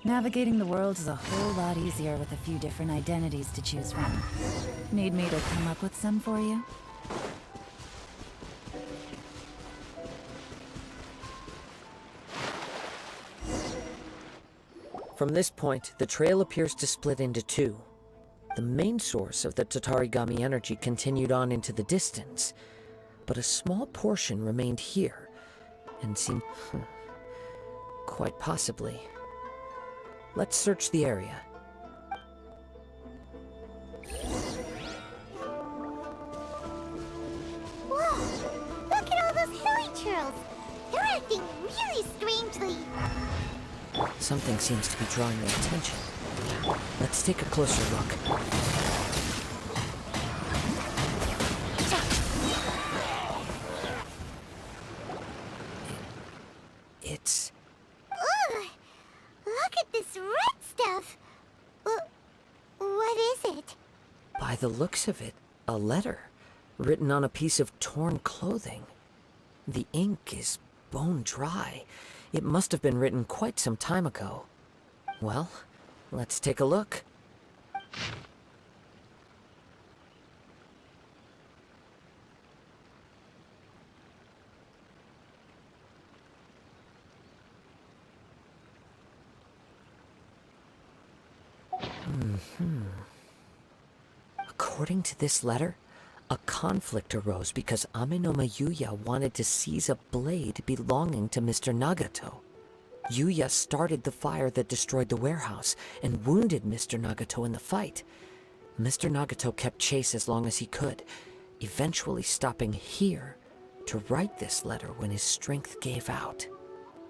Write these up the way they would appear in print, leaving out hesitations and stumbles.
Navigating the world is a whole lot easier with a few different identities to choose from. Need me to come up with some for you? From this point, the trail appears to split into two. The main source of the Tatarigami energy continued on into the distance, but a small portion remained here, and seemed... quite possibly. Let's search the area. Whoa! Look at all those hilly churls! They're acting really strangely. Something seems to be drawing their attention. Let's take a closer look. It's... Ugh! Look at this red stuff! What is it? By the looks of it, a letter, written on a piece of torn clothing. The ink is bone dry. It must have been written quite some time ago. Well, let's take a look. According to this letter, a conflict arose because Amenoma Yuya wanted to seize a blade belonging to Mr. Nagato. Yuya started the fire that destroyed the warehouse and wounded Mr. Nagato in the fight. Mr. Nagato kept chase as long as he could, eventually stopping here to write this letter when his strength gave out.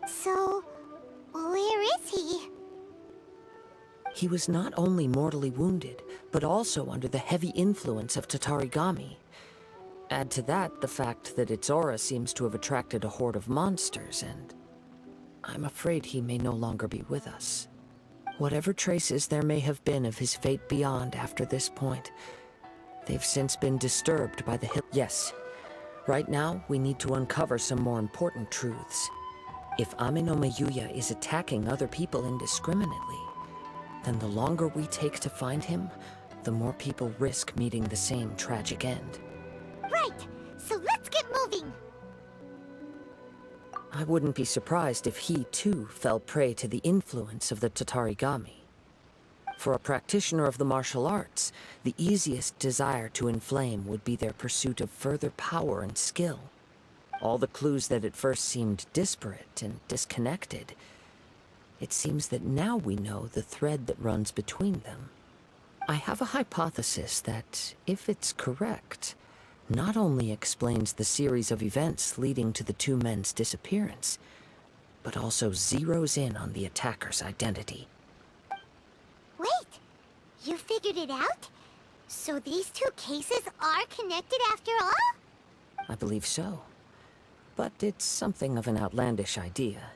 So, where is he? He was not only mortally wounded, but also under the heavy influence of Tatarigami. Add to that the fact that its aura seems to have attracted a horde of monsters, and I'm afraid he may no longer be with us. Whatever traces there may have been of his fate beyond after this point, they've since been disturbed by the hill. Yes, right now we need to uncover some more important truths. If Amenoma Yuya is attacking other people indiscriminately, then the longer we take to find him, the more people risk meeting the same tragic end. Right! So let's get moving! I wouldn't be surprised if he, too, fell prey to the influence of the Tatarigami. For a practitioner of the martial arts, the easiest desire to inflame would be their pursuit of further power and skill. All the clues that at first seemed disparate and disconnected, it seems that now we know the thread that runs between them. I have a hypothesis that, if it's correct, not only explains the series of events leading to the two men's disappearance, but also zeroes in on the attacker's identity. Wait! You figured it out? So these two cases are connected after all? I believe so. But it's something of an outlandish idea.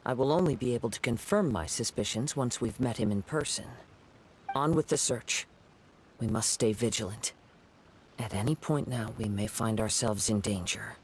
I will only be able to confirm my suspicions once we've met him in person. On with the search. We must stay vigilant. At any point now, we may find ourselves in danger.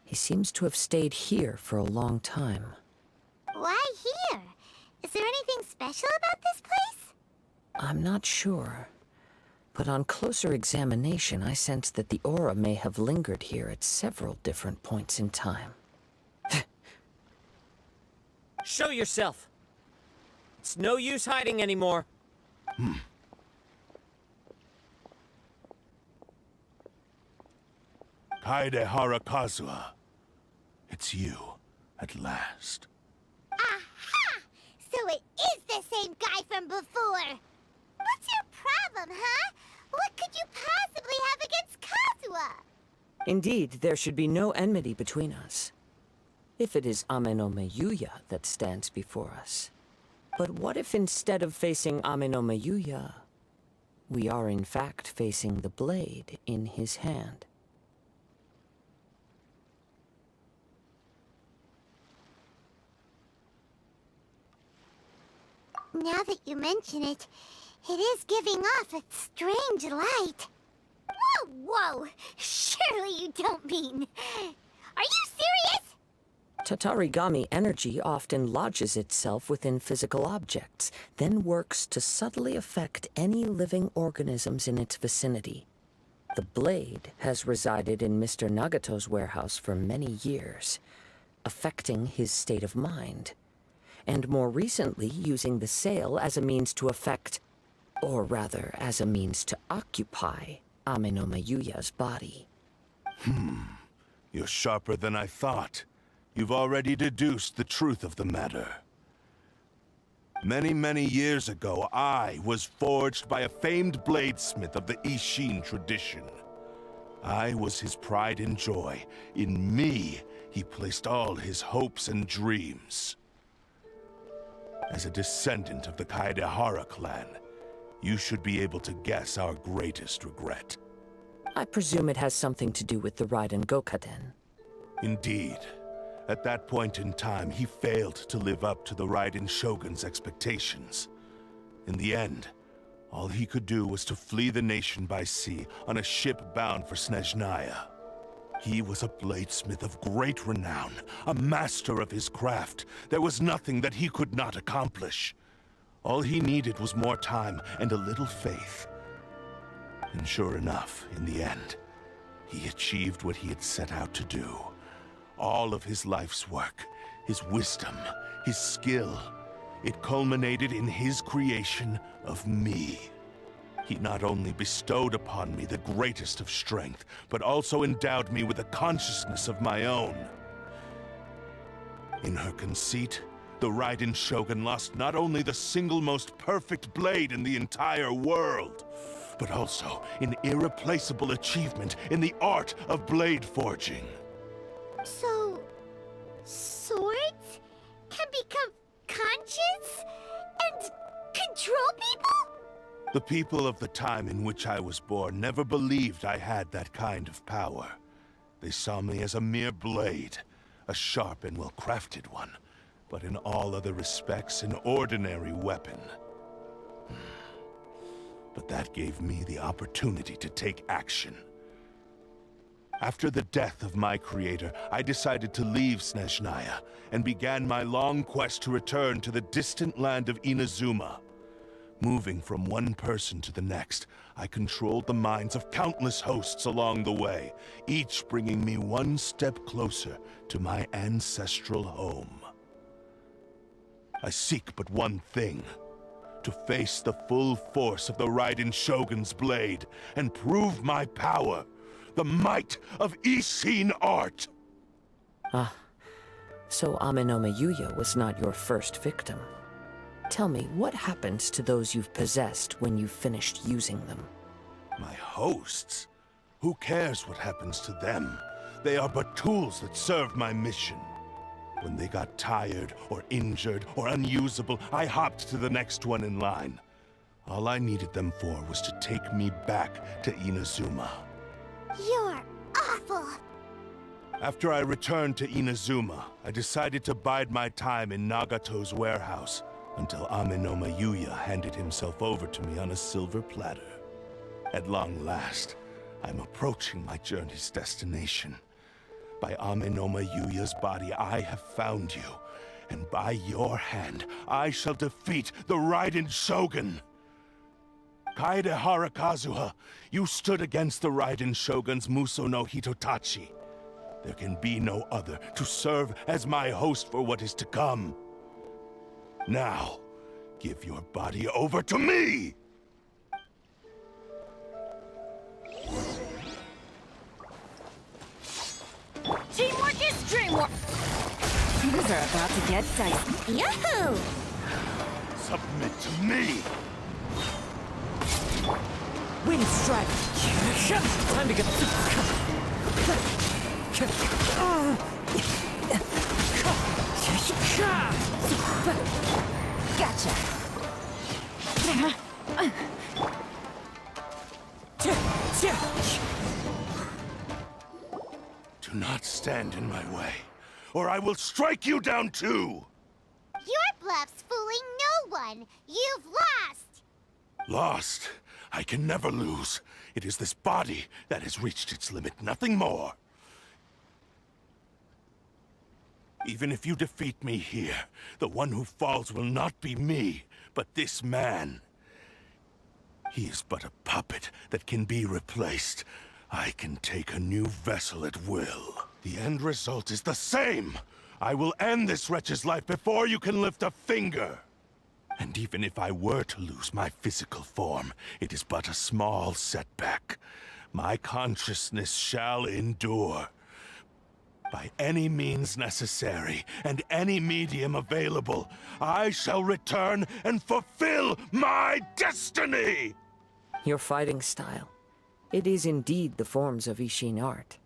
He seems to have stayed here for a long time. Why here? Is there anything special about this place? I'm not sure. But on closer examination, I sense that the aura may have lingered here at several different points in time. Show yourself! It's no use hiding anymore. Kaede Harakazuha. It's you, at last. Aha! So it is the same guy from before! What's your problem, huh? What could you possibly have against Kazuha? Indeed, there should be no enmity between us. if it is Ame Yuya that stands before us. But what if instead of facing Ame Yuya, we are in fact facing the blade in his hand? Now that you mention it, it is giving off a strange light. Whoa, whoa! Surely you don't mean... Are you serious? Tatarigami energy often lodges itself within physical objects, then works to subtly affect any living organisms in its vicinity. The blade has resided in Mr. Nagato's warehouse for many years, affecting his state of mind, and more recently using the sale as a means to affect, or rather as a means to occupy, Ame Yuya's body. You're sharper than I thought. You've already deduced the truth of the matter. Many, many years ago, I was forged by a famed bladesmith of the Ishin tradition. I was his pride and joy. In me, he placed all his hopes and dreams. As a descendant of the Kaedehara clan, you should be able to guess our greatest regret. I presume it has something to do with the Raiden Gokaden. Indeed. At that point in time, he failed to live up to the Raiden Shogun's expectations. In the end, all he could do was to flee the nation by sea on a ship bound for Snezhnaya. He was a bladesmith of great renown, a master of his craft. There was nothing that he could not accomplish. All he needed was more time and a little faith. And sure enough, in the end, he achieved what he had set out to do. All of his life's work, his wisdom, his skill, it culminated in his creation of me. He not only bestowed upon me the greatest of strength, but also endowed me with a consciousness of my own. In her conceit, the Raiden Shogun lost not only the single most perfect blade in the entire world, but also an irreplaceable achievement in the art of blade forging. So... swords can become conscious and control people? The people of the time in which I was born never believed I had that kind of power. They saw me as a mere blade, a sharp and well-crafted one, but in all other respects an ordinary weapon. But that gave me the opportunity to take action. After the death of my creator, I decided to leave Snezhnaya and began my long quest to return to the distant land of Inazuma. Moving from one person to the next, I controlled the minds of countless hosts along the way, each bringing me one step closer to my ancestral home. I seek but one thing: to face the full force of the Raiden Shogun's blade and prove my power, the might of Ishin art! Ah, so Ame Yuya was not your first victim. Tell me, what happens to those you've possessed when you've finished using them? My hosts? Who cares what happens to them? They are but tools that serve my mission. When they got tired, or injured, or unusable, I hopped to the next one in line. All I needed them for was to take me back to Inazuma. You're awful. After I returned to Inazuma, I decided to bide my time in Nagato's warehouse until Ame Yuya handed himself over to me on a silver platter. At long last, I'm approaching my journey's destination. By Ame Yuya's body, I have found you, and by your hand, I shall defeat the Raiden Shogun! Kaedehara Kazuha, you stood against the Raiden Shogun's Muso no Hitotachi. There can be no other to serve as my host for what is to come. Now, give your body over to me! Teamwork is dreamwork! Things are about to get dicey. Yahoo! Submit to me! Wind strike! Time to get... Gotcha. Do not stand in my way, or I will strike you down too! Your bluff's fooling no one. You've lost. Lost? I can never lose. It is this body that has reached its limit, nothing more. Even if you defeat me here, the one who falls will not be me, but this man. He is but a puppet that can be replaced. I can take a new vessel at will. The end result is the same! I will end this wretch's life before you can lift a finger! And even if I were to lose my physical form, it is but a small setback. My consciousness shall endure. By any means necessary, and any medium available, I shall return and fulfill my destiny! Your fighting style. It is indeed the forms of Ishin art.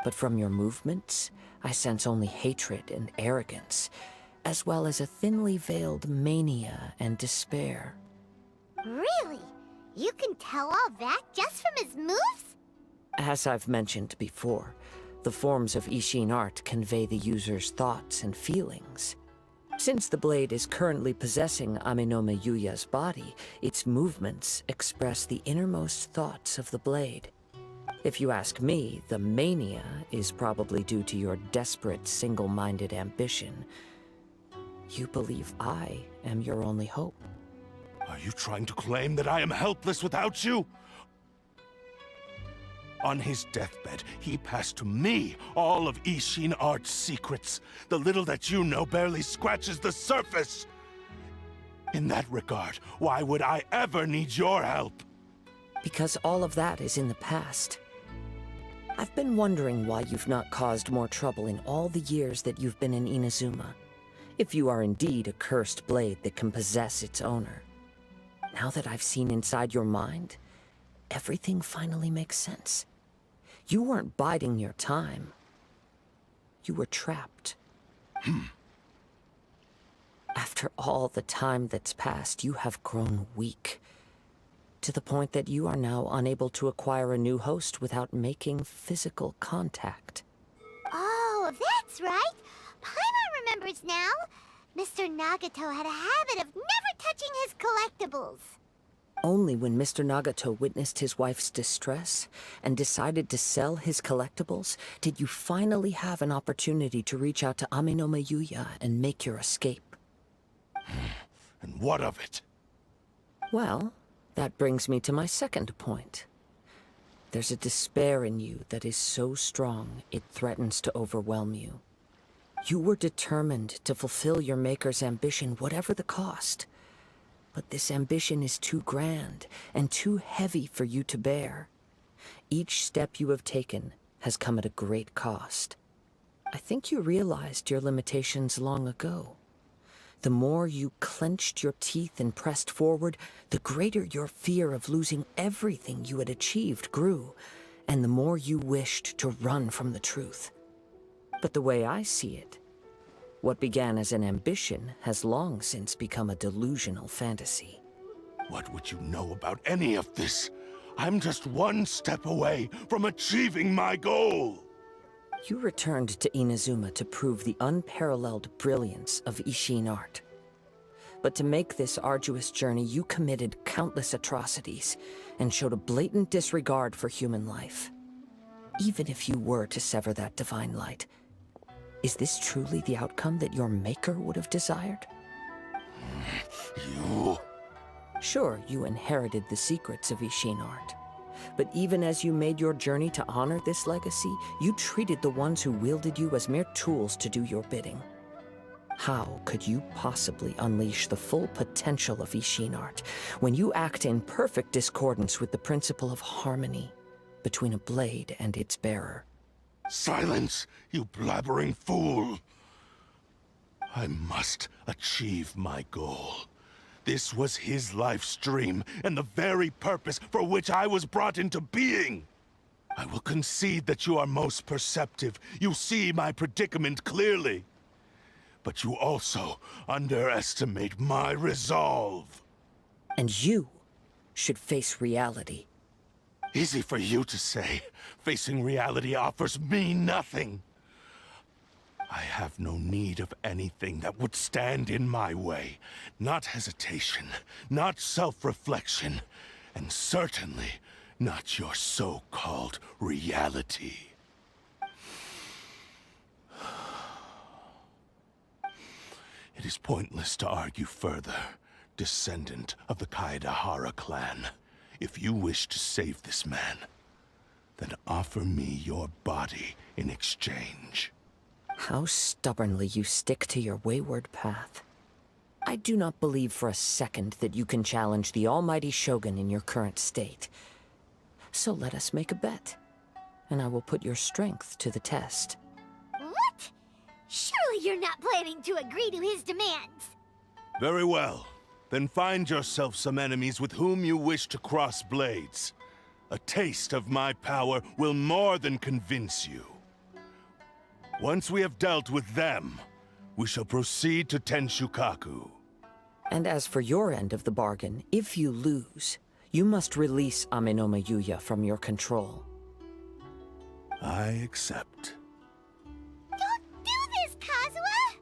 But from your movements, I sense only hatred and arrogance, as well as a thinly veiled mania and despair. Really? You can tell all that just from his moves? As I've mentioned before, the forms of Ishin art convey the user's thoughts and feelings. Since the blade is currently possessing Aminome Yuya's body, its movements express the innermost thoughts of the blade. If you ask me, the mania is probably due to your desperate, single-minded ambition. You believe I am your only hope. Are you trying to claim that I am helpless without you? On his deathbed, he passed to me all of Ishin art's secrets. The little that you know barely scratches the surface. In that regard, why would I ever need your help? Because all of that is in the past. I've been wondering why you've not caused more trouble in all the years that you've been in Inazuma. If you are indeed a cursed blade that can possess its owner. Now that I've seen inside your mind, everything finally makes sense. You weren't biding your time. You were trapped. After all the time that's passed, you have grown weak. To the point that you are now unable to acquire a new host without making physical contact. Oh, that's right. Paimon remembers now. Mr. Nagato had a habit of never touching his collectibles. Only when Mr. Nagato witnessed his wife's distress and decided to sell his collectibles did you finally have an opportunity to reach out to Aminome Yuya and make your escape. And what of it? Well, that brings me to my second point. There's a despair in you that is so strong it threatens to overwhelm you. You were determined to fulfill your maker's ambition, whatever the cost. But this ambition is too grand and too heavy for you to bear. Each step you have taken has come at a great cost. I think you realized your limitations long ago. The more you clenched your teeth and pressed forward, the greater your fear of losing everything you had achieved grew, and the more you wished to run from the truth. But the way I see it, what began as an ambition has long since become a delusional fantasy. What would you know about any of this? I'm just one step away from achieving my goal! You returned to Inazuma to prove the unparalleled brilliance of Ishin art. But to make this arduous journey, you committed countless atrocities and showed a blatant disregard for human life. Even if you were to sever that divine light, is this truly the outcome that your maker would have desired? You... Sure, you inherited the secrets of Ishin art. But even as you made your journey to honor this legacy, you treated the ones who wielded you as mere tools to do your bidding. How could you possibly unleash the full potential of Ishin art when you act in perfect discordance with the principle of harmony between a blade and its bearer? Silence, you blabbering fool! I must achieve my goal. This was his life's dream, and the very purpose for which I was brought into being. I will concede that you are most perceptive. You see my predicament clearly. But you also underestimate my resolve. And you should face reality. Easy for you to say. Facing reality offers me nothing. I have no need of anything that would stand in my way. Not hesitation, not self-reflection, and certainly not your so-called reality. It is pointless to argue further, descendant of the Kaedahara clan. If you wish to save this man, then offer me your body in exchange. How stubbornly you stick to your wayward path. I do not believe for a second that you can challenge the almighty Shogun in your current state. So let us make a bet, and I will put your strength to the test. What? Surely you're not planning to agree to his demands. Very well. Then find yourself some enemies with whom you wish to cross blades. A taste of my power will more than convince you. Once we have dealt with them, we shall proceed to Tenshukaku. And as for your end of the bargain, if you lose, you must release Amenoma Yuya from your control. I accept. Don't do this, Kazuha!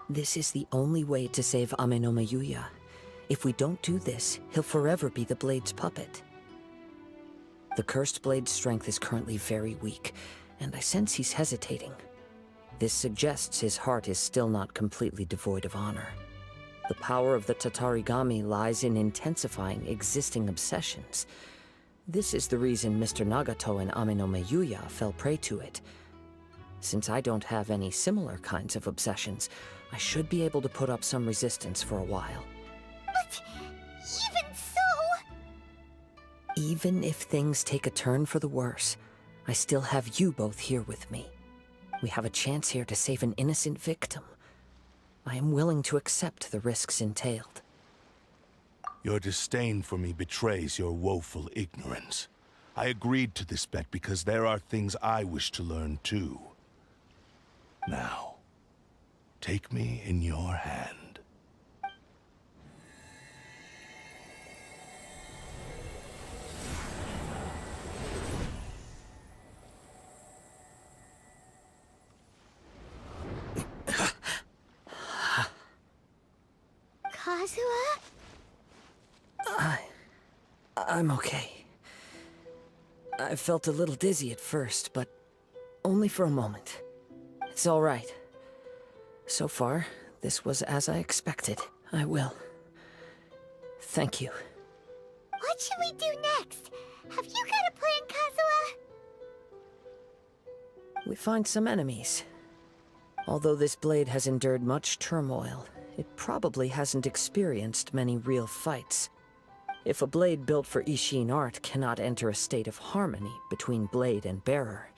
This is the only way to save Amenoma Yuya. If we don't do this, he'll forever be the Blade's puppet. The Cursed Blade's strength is currently very weak, and I sense he's hesitating. This suggests his heart is still not completely devoid of honor. The power of the Tatarigami lies in intensifying existing obsessions. This is the reason Mr. Nagato and Amenoma Yuya fell prey to it. Since I don't have any similar kinds of obsessions, I should be able to put up some resistance for a while. But even so... Even if things take a turn for the worse, I still have you both here with me. We have a chance here to save an innocent victim. I am willing to accept the risks entailed. Your disdain for me betrays your woeful ignorance. I agreed to this bet because there are things I wish to learn too. Now, take me in your hand. Kazuha? I'm okay. I felt a little dizzy at first, but only for a moment. It's all right. So far, this was as I expected. I will. Thank you. What should we do next? Have you got a plan, Kazuha? We find some enemies. Although this blade has endured much turmoil, it probably hasn't experienced many real fights. If a blade built for Ishin art cannot enter a state of harmony between blade and bearer,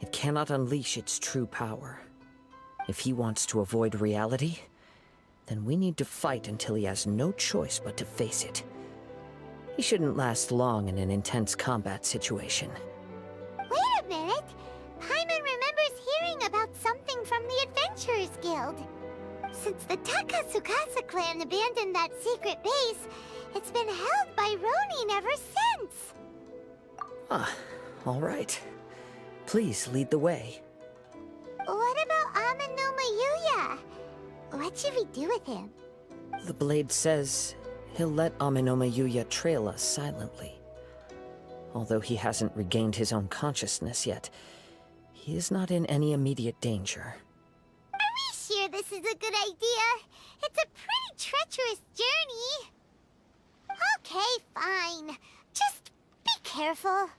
it cannot unleash its true power. If he wants to avoid reality, then we need to fight until he has no choice but to face it. He shouldn't last long in an intense combat situation. Wait a minute! Paimon remembers hearing about something from the Adventurers Guild. Since the Takasukasa clan abandoned that secret base, it's been held by Ronin ever since. Ah, all right. Please lead the way. What about Amenoma Yuya? What should we do with him? The blade says he'll let Amenoma Yuya trail us silently. Although he hasn't regained his own consciousness yet, he is not in any immediate danger. Are we sure this is a good idea? It's a pretty treacherous journey. Okay, fine. Just be careful.